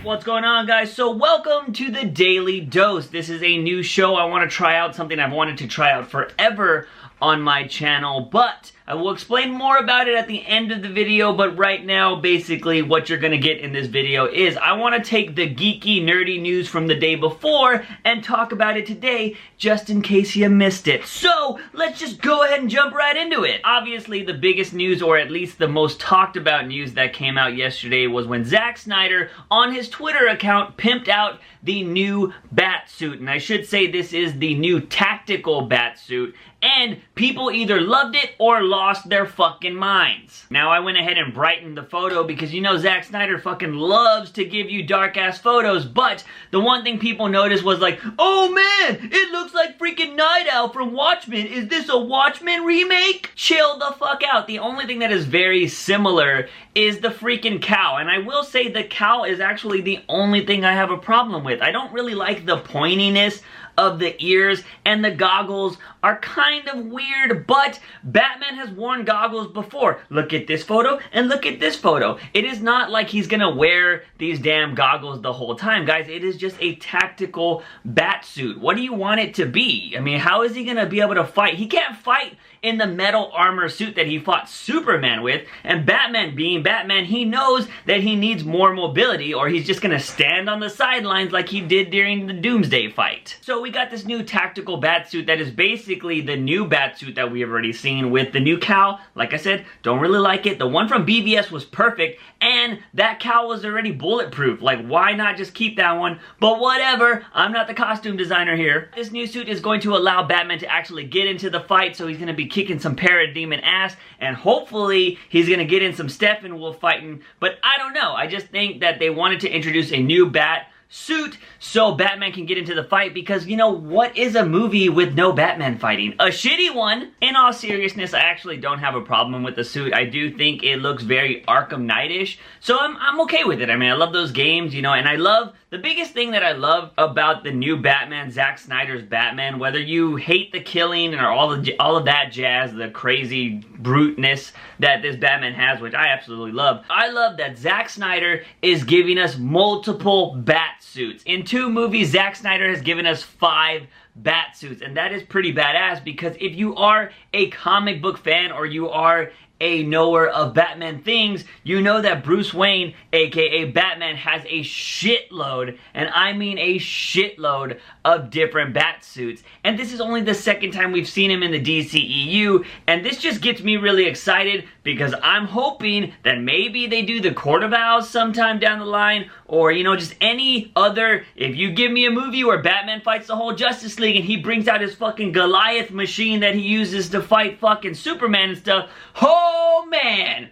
What's going on, guys? So welcome to the Daily Dose. This is a new show. I want to try out something I've wanted to try out forever on my channel, but I will explain more about it at the end of the video. But right now, basically what you're gonna get in this video is I want to take the geeky, nerdy news from the day before and talk about it today, just in case you missed it. So let's just go ahead and jump right into it. Obviously, the biggest news, or at least the most talked about news that came out yesterday, was when Zack Snyder on his Twitter account pimped out the new Batsuit. And I should say this is the new tactical Batsuit. And people either loved it or lost their fucking minds. Now, I went ahead and brightened the photo because you know Zack Snyder fucking loves to give you dark-ass photos, but the one thing people noticed was like, oh man, it looks like freaking Night Owl from Watchmen. Is this a Watchmen remake? Chill the fuck out. The only thing that is very similar is the freaking cowl. And I will say the cowl is actually the only thing I have a problem with. I don't really like the pointiness of the ears, and the goggles are kind of weird, but Batman has worn goggles before. Look at this photo and look at this photo. It is not like he's gonna wear these damn goggles the whole time, guys. It is just a tactical Batsuit. What do you want it to be? I mean, how is he gonna be able to fight? He can't fight in the metal armor suit that he fought Superman with, and Batman being Batman, he knows that he needs more mobility, or he's just gonna stand on the sidelines like he did during the Doomsday fight. So we got this new tactical Batsuit that is basically the new Batsuit that we have already seen with the new cowl. Like I said, don't really like it. The one from BVS was perfect, and that cowl was already bulletproof. Like, why not just keep that one? But whatever, I'm not the costume designer here. This new suit is going to allow Batman to actually get into the fight, so he's gonna be kicking some parademon ass, and hopefully he's gonna get in some Steppenwolf fighting, but I don't know. I just think that they wanted to introduce a new bat suit so Batman can get into the fight, because you know, what is a movie with no Batman fighting? A shitty one. In all seriousness, I actually don't have a problem with the suit. I do think it looks very Arkham Knight-ish, so I'm okay with it. I mean, I love those games, you know, and I love, the biggest thing that I love about the new Batman, Zack Snyder's Batman, whether you hate the killing or all of that jazz, the crazy bruteness that this Batman has, which I absolutely love. I love that Zack Snyder is giving us multiple Batsuits. In 2 movies, Zack Snyder has given us 5 Batsuits, and that is pretty badass, because if you are a comic book fan or you are a knower of Batman things, you know that Bruce Wayne, aka Batman, has a shitload, and I mean a shitload, of different Batsuits. And this is only the second time we've seen him in the DCEU, and this just gets me really excited, because I'm hoping that maybe they do the Court of Owls sometime down the line, or you know, just any other, if you give me a movie where Batman fights the whole Justice League and he brings out his fucking Goliath machine that he uses to fight fucking Superman and stuff, oh man,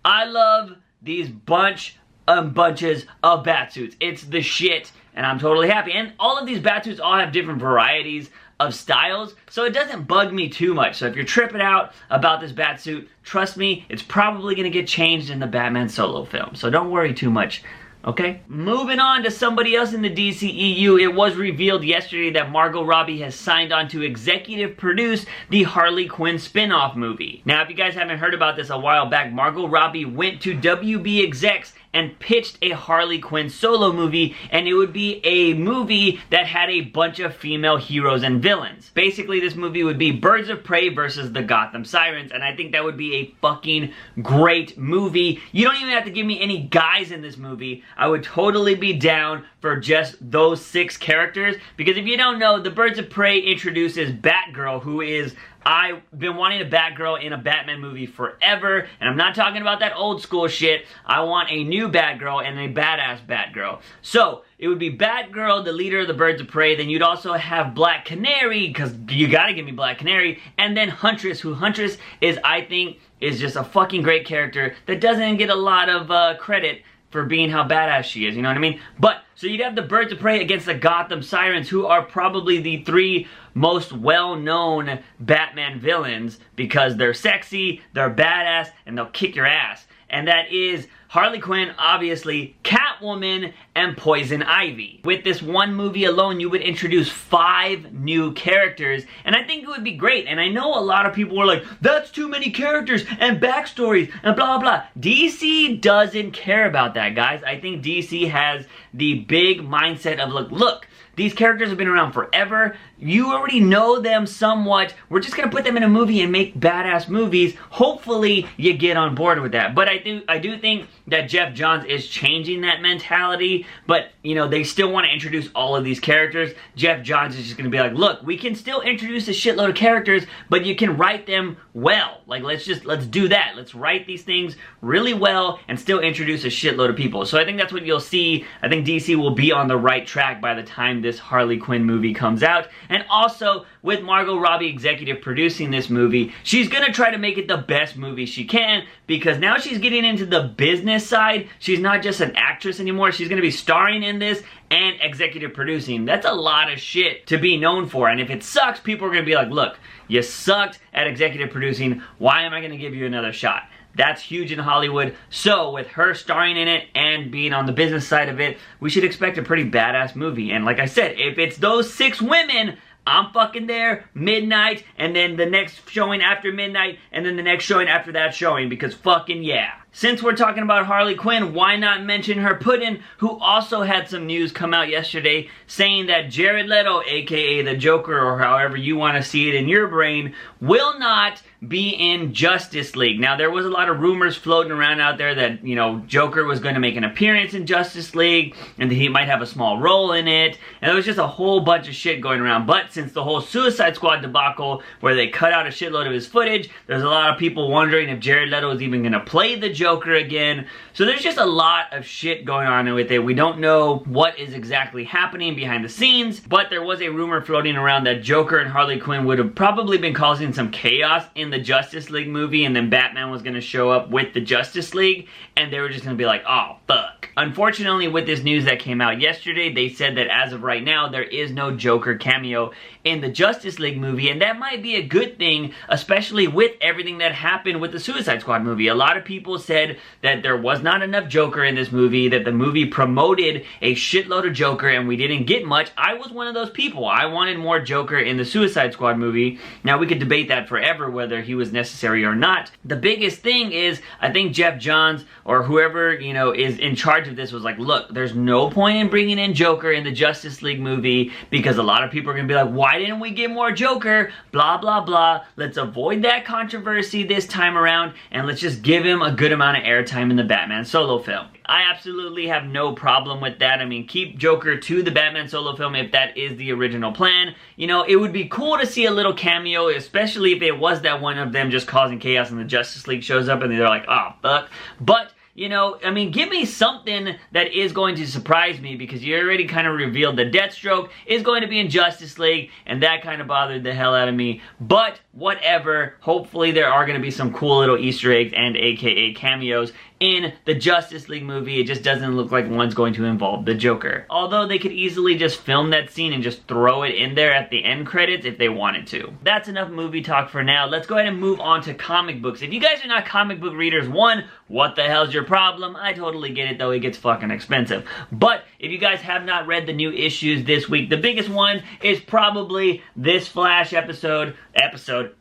I love these bunches of Batsuits. It's the shit, and I'm totally happy. And all of these Batsuits all have different varieties of styles, so it doesn't bug me too much. So if you're tripping out about this Batsuit, trust me, it's probably gonna get changed in the Batman Solo film, so don't worry too much. Okay, moving on to somebody else in the DCEU. It was revealed yesterday that Margot Robbie has signed on to executive produce the Harley Quinn spin-off movie. Now, if you guys haven't heard about this a while back, Margot Robbie went to WB execs and pitched a Harley Quinn Solo movie, and it would be a movie that had a bunch of female heroes and villains. Basically, this movie would be Birds of Prey versus the Gotham Sirens, and I think that would be a fucking great movie. You don't even have to give me any guys in this movie. I would totally be down for just those 6 characters, because if you don't know, the Birds of Prey introduces Batgirl, who is, I've been wanting a Batgirl in a Batman movie forever, and I'm not talking about that old school shit. I want a new Batgirl and a badass Batgirl. So, it would be Batgirl, the leader of the Birds of Prey, then you'd also have Black Canary, because you gotta give me Black Canary, and then Huntress, who Huntress is, I think, is just a fucking great character that doesn't get a lot of credit for being how badass she is, you know what I mean? But, so you'd have the Birds of Prey against the Gotham Sirens, who are probably the 3 most well-known Batman villains, because they're sexy, they're badass, and they'll kick your ass. and that is Harley Quinn, obviously, Catwoman, and Poison Ivy. With this one movie alone, you would introduce 5 new characters, and I think it would be great. And I know a lot of people were like, that's too many characters and backstories and blah blah. DC doesn't care about that, guys. I think DC has the big mindset of, look, these characters have been around forever. You already know them somewhat. We're just gonna put them in a movie and make badass movies. Hopefully, you get on board with that. But I do think that Jeff Johns is changing that mentality. But you know, they still want to introduce all of these characters. Jeff Johns is just gonna be like, look, we can still introduce a shitload of characters, but you can write them well. Like, let's do that. Let's write these things really well and still introduce a shitload of people. So I think that's what you'll see. I think DC will be on the right track by the time this Harley Quinn movie comes out. And also, with Margot Robbie executive producing this movie, she's gonna try to make it the best movie she can, because now she's getting into the business side. She's not just an actress anymore. She's gonna be starring in this and executive producing. That's a lot of shit to be known for. And if it sucks, people are gonna be like, look, you sucked at executive producing. Why am I gonna give you another shot? That's huge in Hollywood. So with her starring in it and being on the business side of it, we should expect a pretty badass movie. And like I said, if it's those 6 women, I'm fucking there, midnight, and then the next showing after midnight, and then the next showing after that showing, because fucking yeah. Since we're talking about Harley Quinn, why not mention her puddin', who also had some news come out yesterday saying that Jared Leto, aka the Joker, or however you want to see it in your brain, will not be in Justice League. Now, there was a lot of rumors floating around out there that, you know, Joker was going to make an appearance in Justice League, and that he might have a small role in it, and there was just a whole bunch of shit going around. But since the whole Suicide Squad debacle, where they cut out a shitload of his footage, there's a lot of people wondering if Jared Leto is even going to play the Joker again. So there's just a lot of shit going on with it. We don't know what is exactly happening behind the scenes, but there was a rumor floating around that Joker and Harley Quinn would have probably been causing some chaos in the Justice League movie, and then Batman was going to show up with the Justice League, and they were just going to be like, oh, fuck. Unfortunately, with this news that came out yesterday, they said that as of right now, there is no Joker cameo in the Justice League movie, and that might be a good thing, especially with everything that happened with the Suicide Squad movie. A lot of people said that there was not enough Joker in this movie, that the movie promoted a shitload of Joker, and we didn't get much. I was one of those people. I wanted more Joker in the Suicide Squad movie. Now, we could debate that forever, whether he was necessary or not. The biggest thing is, I think Jeff Johns, or whoever, you know, is in charge of this, was like, look, there's no point in bringing in Joker in the Justice League movie, because a lot of people are gonna be like, why didn't we get more Joker? Blah, blah, blah. Let's avoid that controversy this time around, and let's just give him a good amount of airtime in the Batman Solo film. I absolutely have no problem with that. I mean, keep Joker to the Batman Solo film if that is the original plan. You know, it would be cool to see a little cameo, especially if it was that one of them just causing chaos and the Justice League shows up and they're like, oh, fuck. But you know, I mean, give me something that is going to surprise me, because you already kind of revealed that Deathstroke is going to be in Justice League, and that kind of bothered the hell out of me. But whatever, hopefully there are going to be some cool little Easter eggs and aka cameos in the Justice League movie. It just doesn't look like one's going to involve the Joker. Although they could easily just film that scene and just throw it in there at the end credits if they wanted to. That's enough movie talk for now. Let's go ahead and move on to comic books. If you guys are not comic book readers, one, what the hell's your problem? I totally get it, though. It gets fucking expensive. But if you guys have not read the new issues this week, the biggest one is probably this Flash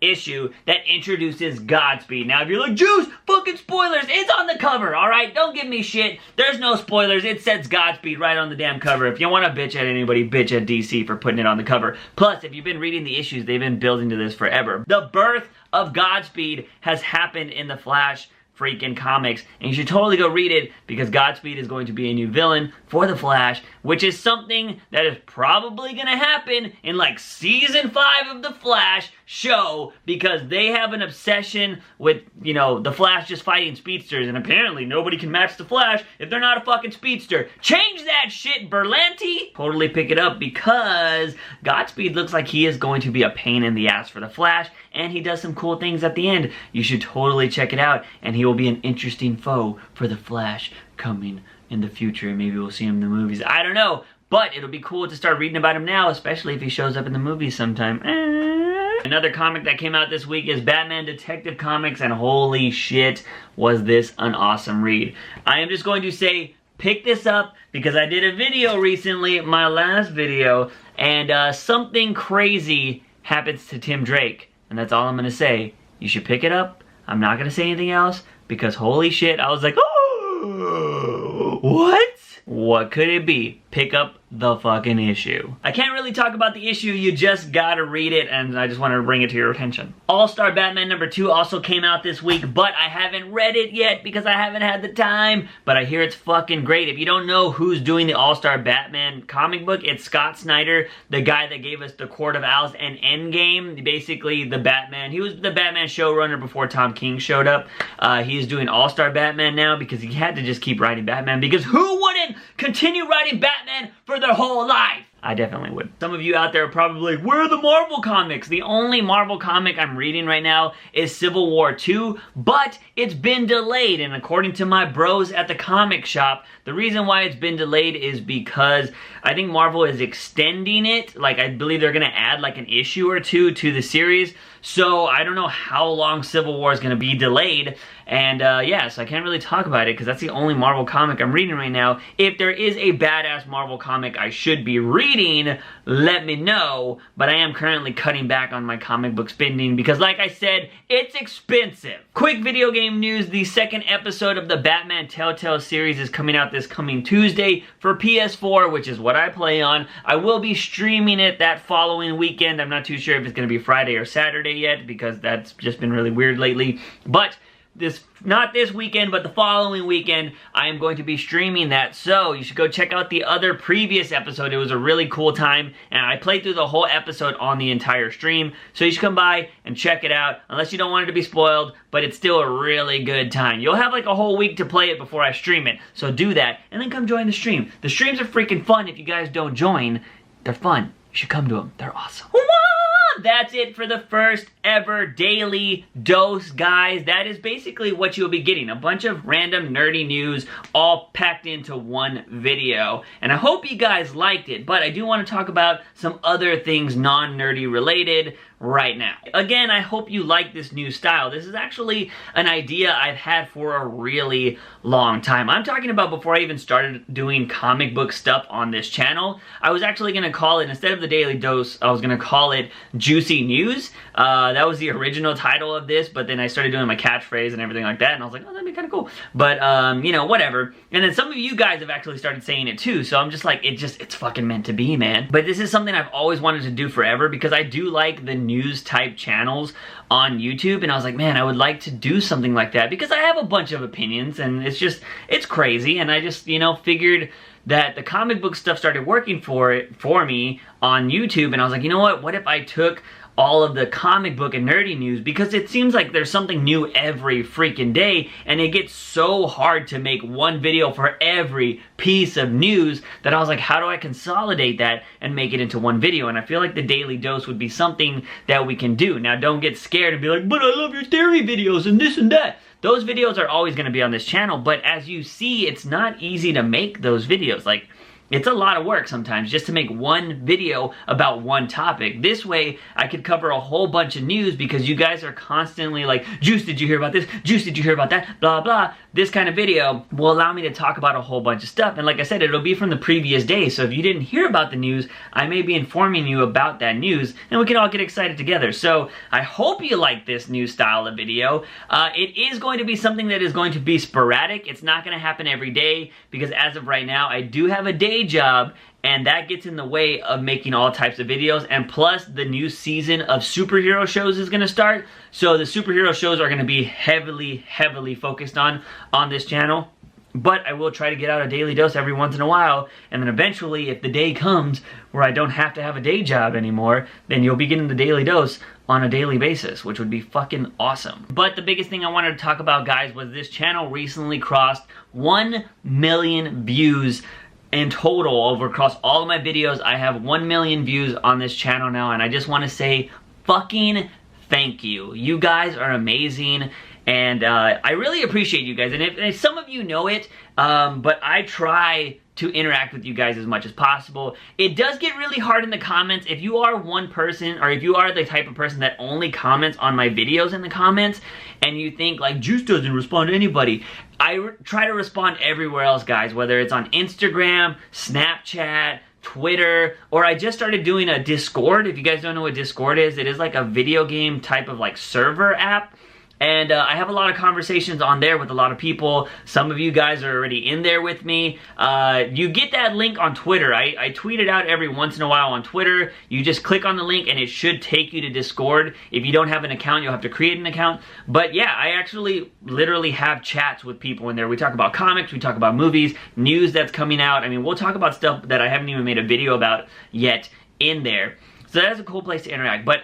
issue that introduces Godspeed. Now, if you're like, Juice, fucking spoilers, it's on the cover, alright? Don't give me shit. There's no spoilers. It says Godspeed right on the damn cover. If you want to bitch at anybody, bitch at DC for putting it on the cover. Plus, if you've been reading the issues, they've been building to this forever. The birth of Godspeed has happened in the Flash freaking comics, and you should totally go read it, because Godspeed is going to be a new villain for the Flash, which is something that is probably gonna happen in like season 5 of the Flash show, because they have an obsession with, you know, the Flash just fighting speedsters, and apparently nobody can match the Flash if they're not a fucking speedster. Change that shit, Berlanti! Totally pick it up, because Godspeed looks like he is going to be a pain in the ass for the Flash, and he does some cool things at the end. You should totally check it out, and he will be an interesting foe for the Flash coming in the future. Maybe we'll see him in the movies. I don't know, but it'll be cool to start reading about him now, especially if he shows up in the movies sometime. Another comic that came out this week is Batman Detective Comics, and holy shit, was this an awesome read. I am just going to say, pick this up because I did a video recently, my last video, and something crazy happens to Tim Drake. And that's all I'm gonna say. You should pick it up. I'm not gonna say anything else because holy shit, I was like, oh, what? What could it be? Pick up the fucking issue. I can't really talk about the issue, you just gotta read it, and I just wanted to bring it to your attention. All-Star Batman #2 also came out this week, but I haven't read it yet because I haven't had the time, but I hear it's fucking great. If you don't know who's doing the All-Star Batman comic book, it's Scott Snyder, the guy that gave us the Court of Owls and Endgame, basically the Batman. He was the Batman showrunner before Tom King showed up. He's doing All-Star Batman now because he had to just keep writing Batman, because who wouldn't continue writing Batman for their whole life? I definitely would. Some of you out there are probably like, where are the Marvel comics? The only Marvel comic I'm reading right now is Civil War 2, but it's been delayed, and according to my bros at the comic shop, the reason why it's been delayed is because I think Marvel is extending it. Like, I believe they're gonna add like an issue or two to the series, so I don't know how long Civil War is gonna be delayed, and yeah, so I can't really talk about it because that's the only Marvel comic I'm reading right now. If there is a badass Marvel comic I should be reading, let me know, but I am currently cutting back on my comic book spending because, like I said, it's expensive. Quick video game news, the second episode of the Batman Telltale series is coming out this coming Tuesday for PS4, which is what I play on. I will be streaming it that following weekend. I'm not too sure if it's going to be Friday or Saturday yet because that's just been really weird lately, but not this weekend, but the following weekend, I am going to be streaming that, so you should go check out the other previous episode. It was a really cool time, and I played through the whole episode on the entire stream, so you should come by and check it out, unless you don't want it to be spoiled, but it's still a really good time. You'll have like a whole week to play it before I stream it, so do that, and then come join the stream. The streams are freaking fun. If you guys don't join, they're fun. You should come to them. They're awesome. That's it for the first ever daily dose, guys. That is basically what you'll be getting. A bunch of random nerdy news all packed into one video. And I hope you guys liked it, but I do want to talk about some other things non-nerdy related right now. Again, I hope you like this new style. This is actually an idea I've had for a really long time. I'm talking about before I even started doing comic book stuff on this channel. I was actually going to call it, instead of the daily dose, I was going to call it Juicy News. That was the original title of this, but then I started doing my catchphrase and everything like that, and I was like, oh, that'd be kind of cool. But, you know, whatever. And then some of you guys have actually started saying it too, so I'm just like, it's fucking meant to be, man. But this is something I've always wanted to do forever because I do like the news type channels on YouTube, and I was like, man, I would like to do something like that because I have a bunch of opinions, and it's crazy, and I just, you know, figured that the comic book stuff started working for me on YouTube, and I was like, you know what if I took all of the comic book and nerdy news, because it seems like there's something new every freaking day, and it gets so hard to make one video for every piece of news that I was like, how do I consolidate that and make it into one video? And I feel like the daily dose would be something that we can do. Now, don't get scared and be like, but I love your theory videos and this and that. Those videos are always going to be on this channel, but as you see, it's not easy to make those videos. Like, it's a lot of work sometimes just to make one video about one topic. This way, I could cover a whole bunch of news because you guys are constantly like, Juice, did you hear about this? Juice, did you hear about that? Blah, blah. This kind of video will allow me to talk about a whole bunch of stuff. And like I said, it'll be from the previous day. So if you didn't hear about the news, I may be informing you about that news and we can all get excited together. So I hope you like this new style of video. It is going to be something that is going to be sporadic. It's not going to happen every day because as of right now, I do have a day job, and that gets in the way of making all types of videos. And plus, the new season of superhero shows is going to start, so the superhero shows are going to be heavily focused on this channel. But I will try to get out a daily dose every once in a while, and then eventually, if the day comes where I don't have to have a day job anymore, then you'll be getting the daily dose on a daily basis, which would be fucking awesome. But the biggest thing I wanted to talk about, guys, was this channel recently crossed 1 million views in total over across all of my videos. I have 1 million views on this channel now, and I just want to say fucking thank you. You guys are amazing, and I really appreciate you guys. And if some of you know it, but I try to interact with you guys as much as possible. It does get really hard in the comments. If you are one person, or if you are the type of person that only comments on my videos in the comments, and you think like Juice doesn't respond to anybody, I try to respond everywhere else, guys, whether it's on Instagram, Snapchat, Twitter, or I just started doing a Discord. If you guys don't know what Discord is, it is like a video game type of like server app. And I have a lot of conversations on there with a lot of people. Some of you guys are already in there with me. You get that link on Twitter. I tweet it out every once in a while on Twitter. You just click on the link and it should take you to Discord. If you don't have an account, you'll have to create an account. But yeah, I actually literally have chats with people in there. We talk about comics, we talk about movies, news that's coming out. I mean, we'll talk about stuff that I haven't even made a video about yet in there. So that's a cool place to interact. But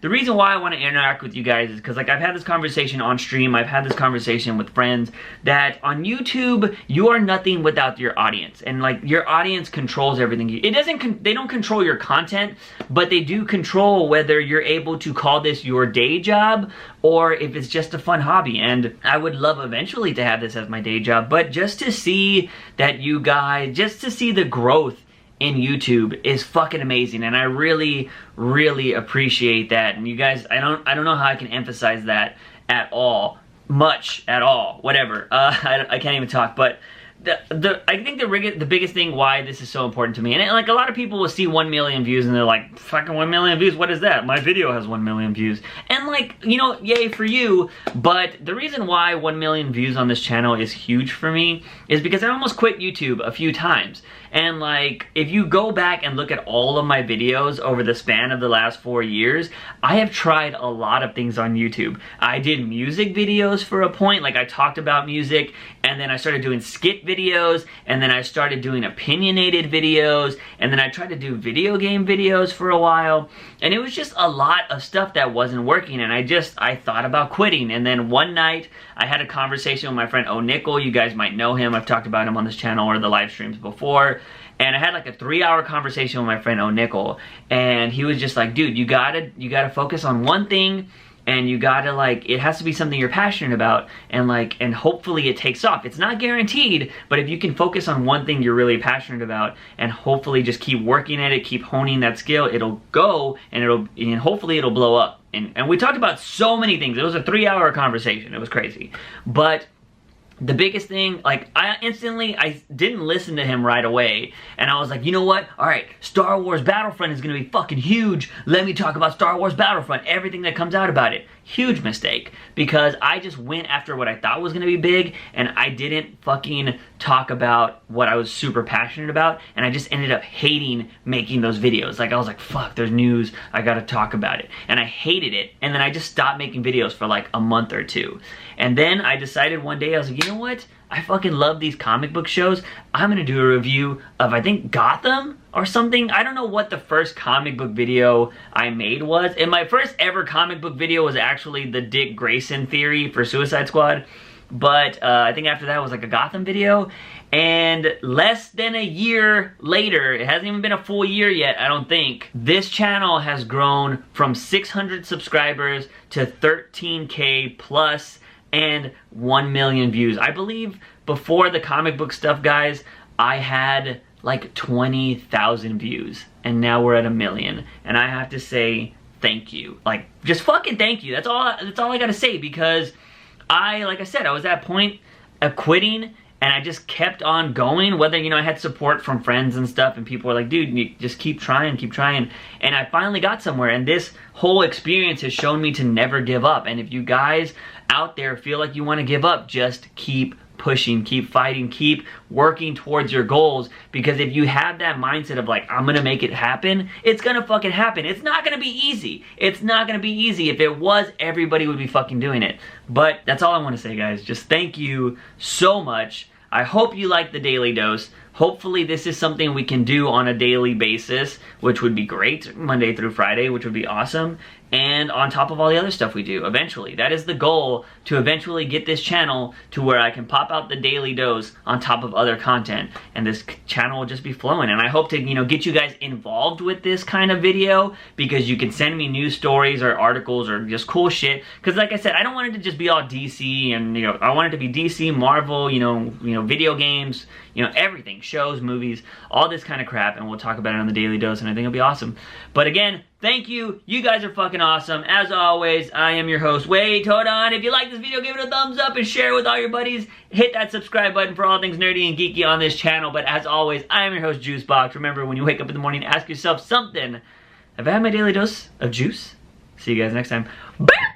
the reason why I want to interact with you guys is because like I've had this conversation on stream, I've had this conversation with friends that on YouTube, you are nothing without your audience. And like your audience controls everything. They don't control your content, but they do control whether you're able to call this your day job or if it's just a fun hobby. And I would love eventually to have this as my day job, but just to see that you guys, just to see the growth in YouTube is fucking amazing, and I really, really appreciate that. And you guys, I don't know how I can emphasize that at all, whatever. I can't even talk, but I think the biggest thing why this is so important to me, and like a lot of people will see 1 million views and they're like, fucking 1 million views, what is that? My video has 1 million views. And like, you know, yay for you, but the reason why 1 million views on this channel is huge for me is because I almost quit YouTube a few times. And like, if you go back and look at all of my videos over the span of the last 4 years, I have tried a lot of things on YouTube. I did music videos for a point, like I talked about music, and then I started doing skit videos, and then I started doing opinionated videos, and then I tried to do video game videos for a while, and it was just a lot of stuff that wasn't working, and I thought about quitting. And then one night, I had a conversation with my friend O'Nickel. You guys might know him. I've talked about him on this channel or the live streams before. And I had like a 3-hour conversation with my friend O'Nickel, and he was just like, dude, you gotta focus on one thing, and you gotta like, it has to be something you're passionate about, and like, and hopefully it takes off. It's not guaranteed, but if you can focus on one thing you're really passionate about, and hopefully just keep working at it, keep honing that skill, it'll go, and hopefully it'll blow up. And we talked about so many things. It was a 3-hour conversation. It was crazy. But the biggest thing, like, I didn't listen to him right away, and I was like, you know what, alright, Star Wars Battlefront is gonna be fucking huge, let me talk about Star Wars Battlefront, everything that comes out about it. Huge mistake, because I just went after what I thought was gonna be big, and I didn't fucking talk about what I was super passionate about, and I just ended up hating making those videos. Like, I was like, fuck, there's news, I gotta talk about it, and I hated it, and then I just stopped making videos for like a month or two. And then I decided one day, I was like, you know what? I fucking love these comic book shows. I'm gonna do a review of, I think, Gotham or something. I don't know what the first comic book video I made was. And my first ever comic book video was actually the Dick Grayson theory for Suicide Squad. But I think after that was like a Gotham video. And less than a year later, it hasn't even been a full year yet, I don't think, this channel has grown from 600 subscribers to 13K plus and 1 million views. I believe before the comic book stuff, guys, I had like 20,000 views, and now we're at 1 million. And I have to say thank you. Like, just fucking thank you. That's all I gotta say, because like I said, I was at a point of quitting, and I just kept on going, whether, you know, I had support from friends and stuff, and people were like, dude, you just keep trying, and I finally got somewhere, and this whole experience has shown me to never give up. And if you guys out there feel like you want to give up, just keep pushing, keep fighting, keep working towards your goals, because if you have that mindset of like, I'm gonna make it happen, it's gonna fucking happen. It's not gonna be easy. It's not gonna be easy. If it was, everybody would be fucking doing it. But that's all I want to say, guys. Just thank you so much. I hope you like the Daily Dose. Hopefully this is something we can do on a daily basis, which would be great, Monday through Friday, which would be awesome. And on top of all the other stuff we do, eventually. That is the goal, to eventually get this channel to where I can pop out the Daily Dose on top of other content, and this channel will just be flowing. And I hope to, you know, get you guys involved with this kind of video, because you can send me news stories or articles or just cool shit. Because like I said, I don't want it to just be all DC, and, you know, I want it to be DC, Marvel, you know, video games, you know, everything. shows, movies, all this kind of crap, and we'll talk about it on the Daily Dose, and I think it'll be awesome. But again, thank you. You guys are fucking awesome. As always, I am your host. Wait, hold on. If you like this video, give it a thumbs up and share it with all your buddies. Hit that subscribe button for all things nerdy and geeky on this channel. But as always, I am your host, JUICEbox. Remember, when you wake up in the morning, ask yourself something. Have I had my daily dose of juice? See you guys next time. Bam!